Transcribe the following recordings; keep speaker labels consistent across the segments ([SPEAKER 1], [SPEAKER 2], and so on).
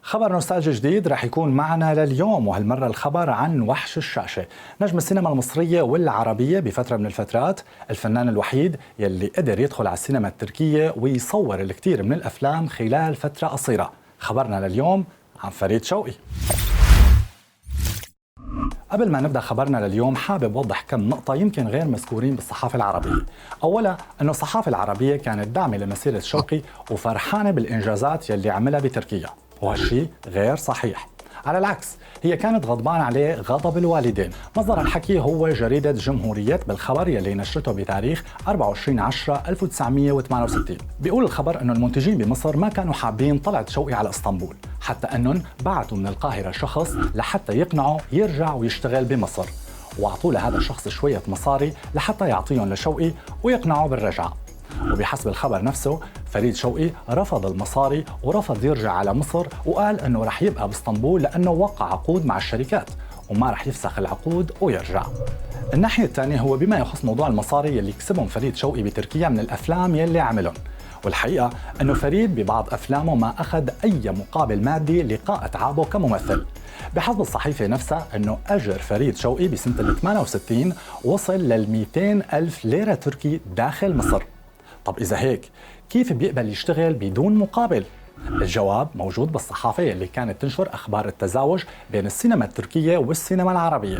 [SPEAKER 1] خبر نوستالجي جديد رح يكون معنا لليوم، وهالمرة الخبر عن وحش الشاشة، نجم السينما المصرية والعربية بفترة من الفترات، الفنان الوحيد يلي قدر يدخل على السينما التركية ويصور الكثير من الأفلام خلال فترة قصيرة. خبرنا لليوم عن فريد شوقي. قبل ما نبدأ خبرنا لليوم حابب أوضح كم نقطة يمكن غير مذكورين بالصحافة العربية. أولا أنه الصحافة العربية كانت داعمة لمسيرة شوقي وفرحانة بالإنجازات يلي عملها بتركيا، وهالشي غير صحيح. على العكس، هي كانت غضبان عليه غضب الوالدين. مصدر الحكي هو جريدة جمهوريات بالخبر يلي نشرته بتاريخ 24/10/1968. بيقول الخبر انه المنتجين بمصر ما كانوا حابين طلعت شوقي على اسطنبول، حتى انهم بعثوا من القاهرة شخص لحتى يقنعه يرجع ويشتغل بمصر، واعطوا لهذا الشخص شوية مصاري لحتى يعطيهم لشوقي ويقنعه بالرجعة. وبحسب الخبر نفسه، فريد شوقي رفض المصاري ورفض يرجع على مصر، وقال انه رح يبقى باسطنبول لانه وقع عقود مع الشركات وما رح يفسخ العقود ويرجع. الناحية الثانية هو بما يخص موضوع المصاري يلي كسبهم فريد شوقي بتركيا من الافلام يلي عملهم، والحقيقة انه فريد ببعض افلامه ما اخذ اي مقابل مادي لقاء اتعابه كممثل. بحسب الصحيفة نفسها أنه أجر فريد شوقي بسنة 68 وصل لل 200,000 ليرة تركي داخل مصر. طب إذا هيك كيف بيقبل يشتغل بدون مقابل؟ الجواب موجود بالصحافة اللي كانت تنشر أخبار التزاوج بين السينما التركية والسينما العربية.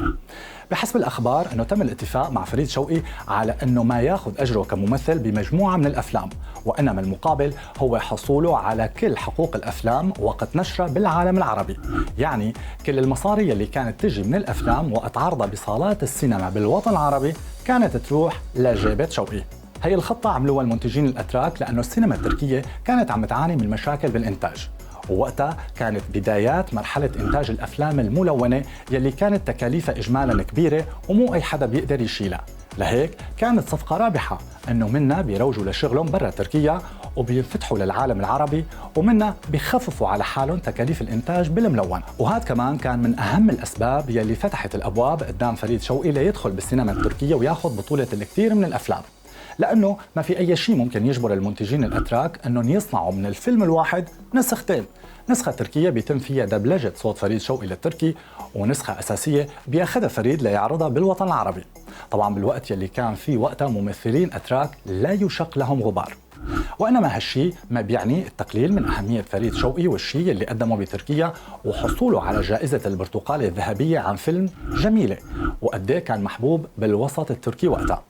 [SPEAKER 1] بحسب الأخبار أنه تم الاتفاق مع فريد شوقي على أنه ما ياخذ أجره كممثل بمجموعة من الأفلام، وإنما المقابل هو حصوله على كل حقوق الأفلام وقت نشرها بالعالم العربي. يعني كل المصاري اللي كانت تجي من الأفلام وقت عرضها بصالات السينما بالوطن العربي كانت تروح لجيبة شوقي. هي الخطة عملوها المنتجين الأتراك لأنه السينما التركية كانت عم تعاني من مشاكل بالإنتاج، ووقتها كانت بدايات مرحلة إنتاج الأفلام الملونة يلي كانت تكاليفها إجمالاً كبيرة ومو أي حدا بيقدر يشيلها. لهيك كانت صفقة رابحة أنه منا بيروجوا لشغلهم برا تركيا وبينفتحوا للعالم العربي، ومنا بيخففوا على حالهم تكاليف الإنتاج بالملون. وهذا كمان كان من أهم الأسباب يلي فتحت الأبواب قدام فريد شوقي ليدخل بالسينما التركية وياخذ بطولة الكثير من الأفلام، لأنه ما في أي شيء ممكن يجبر المنتجين الأتراك أنهم يصنعوا من الفيلم الواحد نسختين. نسخة تركية بيتم فيها دبلجة صوت فريد شوقي للتركي، ونسخة أساسية بياخذها فريد ليعرضها بالوطن العربي، طبعا بالوقت يلي كان في وقتها ممثلين أتراك لا يشق لهم غبار. وإنما هالشي ما بيعني التقليل من أهمية فريد شوقي والشيء اللي قدمه بتركيا وحصوله على جائزة البرتقالة الذهبية عن فيلم جميلة، وقديه كان محبوب بالوسط التركي وقتها.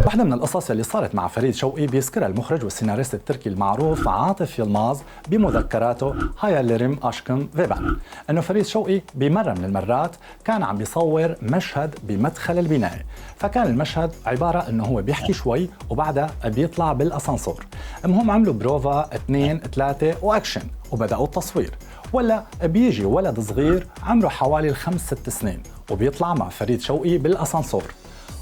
[SPEAKER 1] واحدة من القصص اللي صارت مع فريد شوقي بيذكرها المخرج والسيناريست التركي المعروف عاطف يلماز بمذكراته هاياليريم أشكم فيبان، أنه فريد شوقي بمرة من المرات كان عم بيصور مشهد بمدخل البناية، فكان المشهد عبارة أنه هو بيحكي شوي وبعدها بيطلع بالأسانسور. المهم عملوا بروفا 2 3 وأكشن وبدأوا التصوير، ولا بيجي ولد صغير عمره حوالي 5-6 سنين وبيطلع مع فريد شوقي بالأسانسور.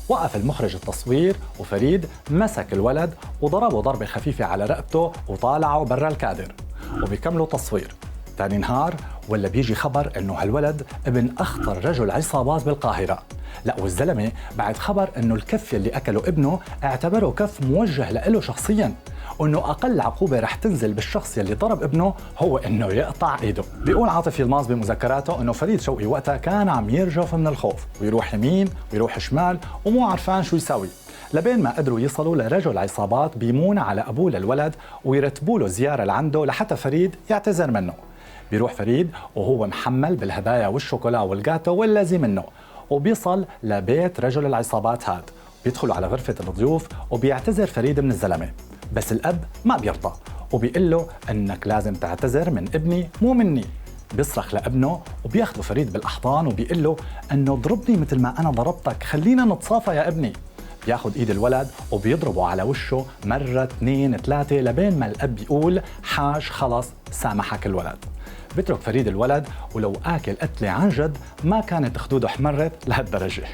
[SPEAKER 1] وقف المخرج التصوير وفريد مسك الولد وضربه ضربة خفيفة على رقبته وطالعه برا الكادر، وبيكملوا تصوير. ثاني نهار ولا بيجي خبر انه هالولد ابن اخطر رجل عصابات بالقاهرة. لا، والزلمة بعد خبر انه الكف اللي اكله ابنه اعتبره كف موجه له شخصيا، وانه اقل عقوبة رح تنزل بالشخص يلي ضرب ابنه هو انه يقطع ايده. بيقول عاطف يلماز بمذكراته انه فريد شوقي وقتها كان عم يرجف من الخوف ويروح يمين ويروح شمال ومو عارفان شو يساوي، لبين ما قدروا يصلوا لرجل عصابات بيمون على ابوه للولد ويرتبوا له زيارة لعنده لحتى فريد يعتذر منه. بيروح فريد وهو محمل بالهدايا والشوكولا والجاتو واللازم منه، وبيصل لبيت رجل العصابات هاد. بيدخلوا على غرفة الضيوف وبيعتذر فريد من الزلمة، بس الأب ما بيرضى وبيقول له أنك لازم تعتذر من ابني مو مني. بيصرخ لابنه وبياخده فريد بالأحضان وبيقول له أنه ضربني مثل ما أنا ضربتك، خلينا نتصافى يا ابني. بياخد ايد الولد وبيضربه على وشه مرة 2 3 لبين ما الأب يقول حاج خلص سامحك الولد. بيترك فريد الولد، ولو آكل قتلة عن جد ما كانت خدوده احمرت لهالدرجة.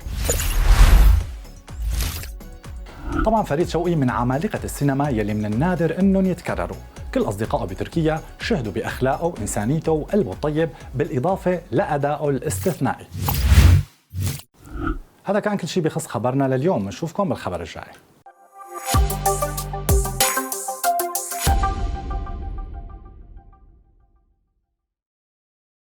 [SPEAKER 1] طبعا فريد شوقي من عمالقة السينما يلي من النادر انهم يتكرروا. كل أصدقائه بتركيا شهدوا بأخلاقه وإنسانيته وقلبه الطيب، بالإضافة لأدائه الاستثنائي. هذا كان كل شيء بخص خبرنا لليوم، نشوفكم بالخبر الجاي.